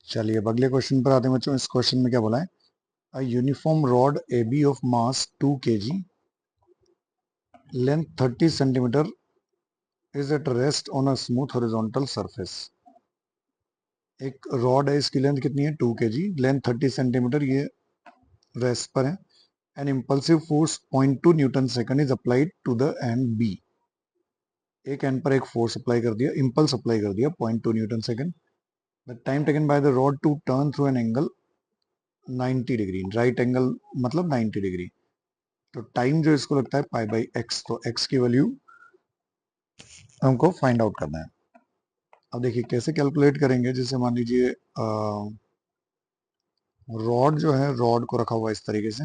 चलिए अब अगले क्वेश्चन पर आते हैं बच्चों। इस क्वेश्चन में क्या बोला है, a uniform rod A B of mass 2 kg, length 30 centimetre is at rest on a smooth horizontal surface. एक रॉड है, इसकी लेंथ कितनी है 2 kg, लेंथ 30 सेंटीमीटर, ये रेस्ट पर है। An impulsive force 0.2 newton second is applied to the end B. एक end पर एक फोर्स अप्लाई कर दिया, इम्पल्स अप्लाई कर दिया 0.2 newton second. The time taken by the rod to turn through an angle 90 degree, right angle मतलब 90 degree. तो time जो इसको लगता है पाई बाई एक्स, तो एक्स की वैल्यू हमको फाइंड आउट करना है। अब देखिए कैसे कैलकुलेट करेंगे। जैसे मान लीजिए रॉड जो है, रॉड को रखा हुआ इस तरीके से।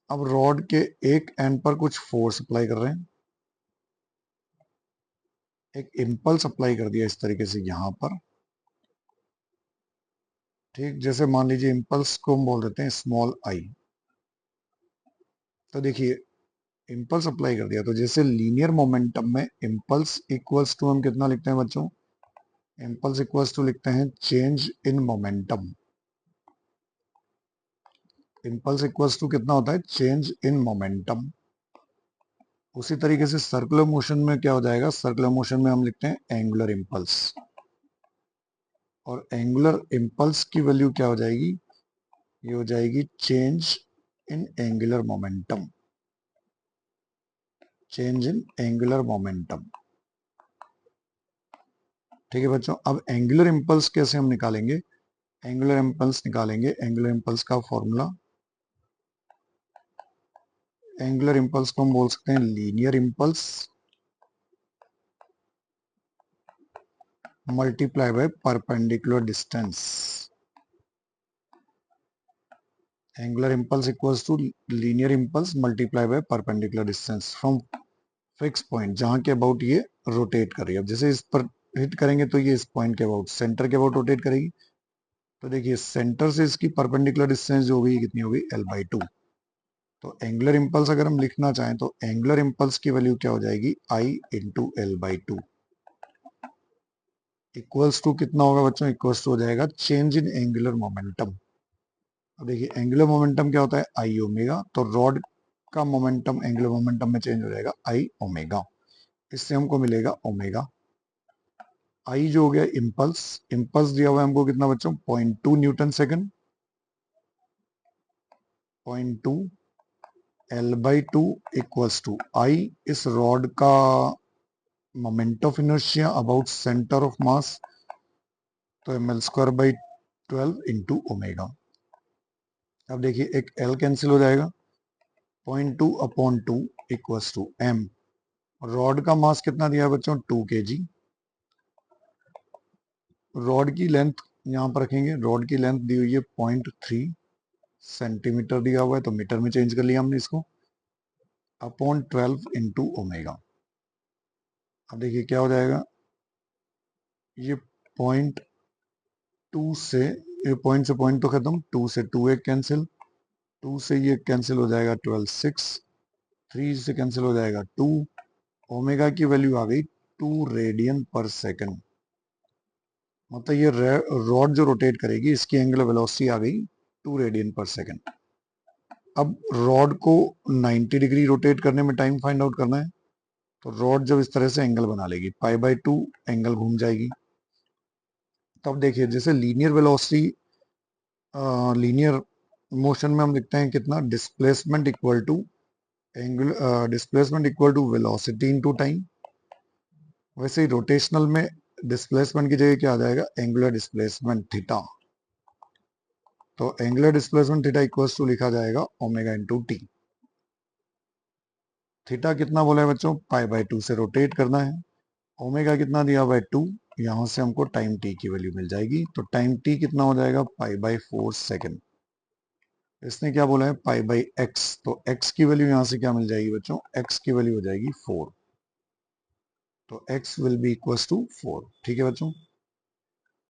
अब रॉड के एक एंड पर कुछ फोर्स अप्लाई कर रहे हैं, एक इम्पल्स अप्लाई कर दिया इस तरीके से यहां पर। ठीक, जैसे मान लीजिए इम्पल्स को हम बोल देते हैं स्मॉल आई। तो देखिए इम्पल्स अप्लाई कर दिया, तो जैसे लीनियर मोमेंटम में इम्पल्स इक्वल्स टू हम कितना लिखते हैं बच्चों, इम्पल्स इक्वल्स टू लिखते हैं change in momentum. Impulse equals to कितना होता है, चेंज इन मोमेंटम। उसी तरीके से सर्कुलर मोशन में क्या हो जाएगा, सर्कुलर मोशन में हम लिखते हैं एंगुलर इम्पल्स। और एंगुलर इम्पल्स की वैल्यू क्या हो जाएगी, ये हो जाएगी change in angular momentum, change in angular momentum. ठीक है बच्चों, अब एंगुलर इम्पल्स कैसे हम निकालेंगे, एंगुलर इम्पल्स निकालेंगे। एंगुलर इम्पल्स का फॉर्मूला, एंगुलर इम्पल्स को हम बोल सकते हैं linear impulse multiply by perpendicular distance. Angular impulse equals to linear impulse multiply by perpendicular distance from fix point, जहां के अबाउट ये रोटेट कर रही है। अब जैसे इस पर हिट करेंगे तो ये इस पॉइंट के अबाउट, सेंटर के अबाउट रोटेट करेगी। तो देखिए सेंटर से इसकी परपेंडिकुलर डिस्टेंस जो होगी कितनी होगी, L/2। तो एंगुलर इम्पल्स अगर हम लिखना चाहें तो एंगुलर इम्पल्स की वैल्यू क्या हो जाएगी, I into L/2 equals to कितना होगा बच्चों, इक्वल्स टू हो जाएगा चेंज इन एंगुलर मोमेंटम। अब देखिए एंगुलर मोमेंटम क्या होता है, आई ओमेगा। तो रॉड का मोमेंटम एंगुलर मोमेंटम में चेंज हो जाएगा आई ओमेगा। इससे हमको मिलेगा ओमेगा। आई जो हो गया इम्पल्स, इम्पल्स दिया हुआ है हमको कितना बच्चों, 0.2 newton second, 0.2 L/2 equals to I इस रॉड का moment of inertia about centre of mass, तो ml² इंटू ओमेगा। अब देखिए एक L कैंसिल हो जाएगा, 0.2/2 इक्वल्स टू m। रॉड का मास कितना दिया है बच्चों, 2 kg। रॉड की लेंथ यहाँ पर रखेंगे, रॉड की लेंथ दी हुई है 0.3 सेंटीमीटर दिया हुआ है, तो मीटर में चेंज कर लिया हमने इसको, अपॉन 12 इंटू ओमेगा। अब देखिए क्या हो जाएगा, ये 0.2 से, ये पॉइंट से पॉइंट तो खत्म, 2 से 2 एक कैंसिल, 2 से ये कैंसिल हो जाएगा 12 6, 3 से कैंसिल हो जाएगा 2। ओमेगा की वैल्यू आ गई 2 रेडियन पर सेकंड। मतलब ये रॉड जो रोटेट करेगी इसकी एंगुलर वेलोसिटी आ गई 2 रेडियन पर सेकंड। अब रॉड को 90 डिग्री रोटेट करने में टाइम फाइंड आउट करना है। तो रॉड जब इस तरह से एंगल बना लेगी, π/2 एंगल घूम जाएगी। तब देखिए जैसे लीनियर वेलोसिटी, लीनियर मोशन में हम लिखते हैं कितना, displacement equal to angle, displacement equal to velocity into time. वैसे ही रोटेशनल में डिस्प्लेसमेंट की जगह क्या आ जाएगा, एंगुलर डिस्प्लेसमेंट थीटा। तो angular displacement theta equals to लिखा जाएगा ओमेगा इंटू टी। थीटा कितना बोला है बच्चों, π/2 से रोटेट करना है। ओमेगा कितना दिया हुआ है 2, यहां से हमको टाइम टी की वैल्यू मिल जाएगी। तो टाइम टी कितना हो जाएगा, π/4 सेकेंड। इसने क्या बोला है, π/x, तो x की वैल्यू यहां से क्या मिल जाएगी बच्चों, x की वैल्यू हो जाएगी 4। तो x will be equals to 4। ठीक है बच्चों।